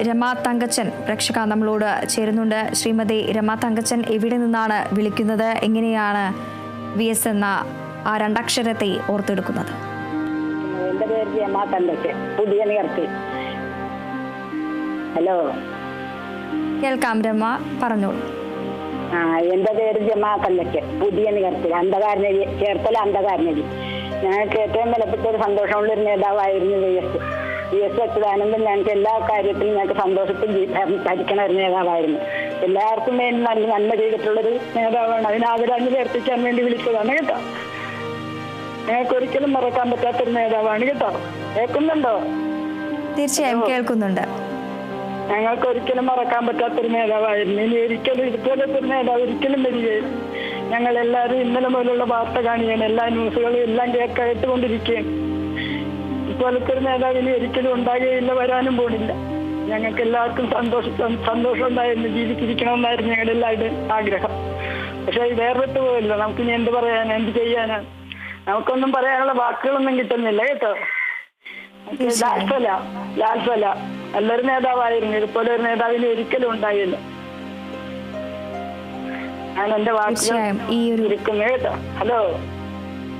രമ തങ്കച്ചൻ പ്രേക്ഷക നമ്മളോട് ചേരുന്നുണ്ട്. ശ്രീമതി രമ തങ്കച്ചൻ എവിടെ നിന്നാണ് വിളിക്കുന്നത്? എങ്ങനെയാണ് VS എന്ന ആ രണ്ടക്ഷരത്തെ ഓർത്തെടുക്കുന്നത്? എന്റെ പേര് രമ തങ്കച്ചൻ, പുതിയ നികർത്തി. ഹലോ, കേൾക്കാം രമ, പറഞ്ഞോളൂ. എന്റെ പേര് രമ തങ്കച്ചൻ, പുതിയ നികർത്തി, അന്ധകാരനരി, ചേർത്തല അന്ധകാരനരി. ഞങ്ങൾക്ക് ഏറ്റവും വിലപ്പെട്ട ഒരു സന്തോഷമുള്ളൊരു നേതാവായിരുന്നു VS അച്യുതാനന്ദൻ. ഞങ്ങൾക്ക് എല്ലാ കാര്യത്തിലും ഞങ്ങൾക്ക് സന്തോഷത്തിൽ ഭരിക്കണ ഒരു നേതാവായിരുന്നു. എല്ലാവർക്കും വേണ്ടി നന്മ ചെയ്തിട്ടുള്ളൊരു നേതാവാണ്. അതിന് ആദരാഞ്ജലി അർപ്പിക്കാൻ വേണ്ടി വിളിച്ചതാണ് കേട്ടോ. ഞങ്ങൾക്ക് ഒരിക്കലും മറക്കാൻ പറ്റാത്തൊരു നേതാവാണ് കേട്ടോ. കേൾക്കുന്നുണ്ടോ? തീർച്ചയായും കേൾക്കുന്നുണ്ട്. ഞങ്ങൾക്ക് ഒരിക്കലും മറക്കാൻ പറ്റാത്തൊരു നേതാവായിരുന്നു. ഇനി ഒരിക്കലും ഇതുപോലത്തെ ഒരു നേതാവ് ഒരിക്കലും വരികയില്ല. ഞങ്ങൾ എല്ലാവരും ഇന്നലെ മുതലുള്ള വാർത്ത കാണുകയാണ്, എല്ലാ ന്യൂസുകളും എല്ലാം കേട്ടുകൊണ്ടിരിക്കുകയാണ്. ഇതുപോലത്തെ ഒരു നേതാവ് ഇനി ഒരിക്കലും ഉണ്ടാകുകയില്ല, വരാനും പോണില്ല. ഞങ്ങൾക്ക് എല്ലാവർക്കും സന്തോഷം ഉണ്ടായിരുന്നു, ജീവിച്ചിരിക്കണമെന്നായിരുന്നു ഞങ്ങളുടെ എല്ലാവരുടെയും ആഗ്രഹം. പക്ഷെ വേറിട്ട് പോയില്ല. നമുക്കിനി എന്ത് പറയാനാ, എന്ത് ചെയ്യാനാണ്? നമുക്കൊന്നും പറയാനുള്ള വാക്കുകളൊന്നും കിട്ടുന്നില്ല കേട്ടോ. ലാൽസല നല്ലൊരു നേതാവായിരുന്നു. ഇതുപോലെ ഒരു നേതാവിന് ഒരിക്കലും ഉണ്ടായില്ല. ഞാൻ എന്റെ വാക്കുകൾ കേട്ടോ. ഹലോ,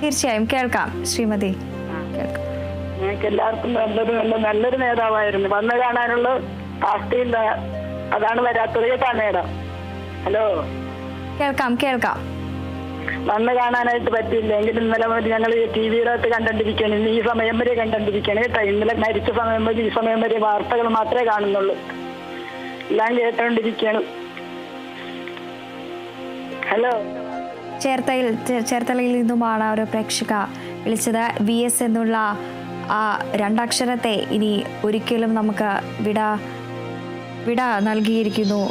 തീർച്ചയായും കേൾക്കാം ശ്രീമതി. ഞങ്ങൾക്ക് എല്ലാവർക്കും നല്ലൊരു നേതാവായിരുന്നു. വന്ന് കാണാനുള്ള ആസ്തിയില്ല, അതാണ് വരാത്തത് കേട്ടാ നേതാവ്. ഹലോ, കേൾക്കാം. വന്ന് കാണാനായിട്ട് പറ്റില്ല. എങ്കിലും ഇന്നലെ മുതൽ ഞങ്ങൾ TV-യിലകത്ത് കണ്ടോണ്ടിരിക്കുകയാണ്. ഇന്ന് ഈ സമയം വരെ കണ്ടോണ്ടിരിക്കുകയാണ് കേട്ടോ. ഇന്നലെ മരിച്ച സമയം മുതൽ ഈ സമയം വരെ വാർത്തകൾ മാത്രമേ കാണുന്നുള്ളൂ. എല്ലാം കേട്ടോണ്ടിരിക്കുകയാണ്. ഹലോ, ചേർത്തലയിൽ നിന്നുമാണ് ഒരു പ്രേക്ഷക വിളിച്ചത്. VS എന്നുള്ള ആ രണ്ടക്ഷരത്തെ ഇനി ഒരിക്കലും നമുക്ക് വിട നൽകിയിരിക്കുന്നു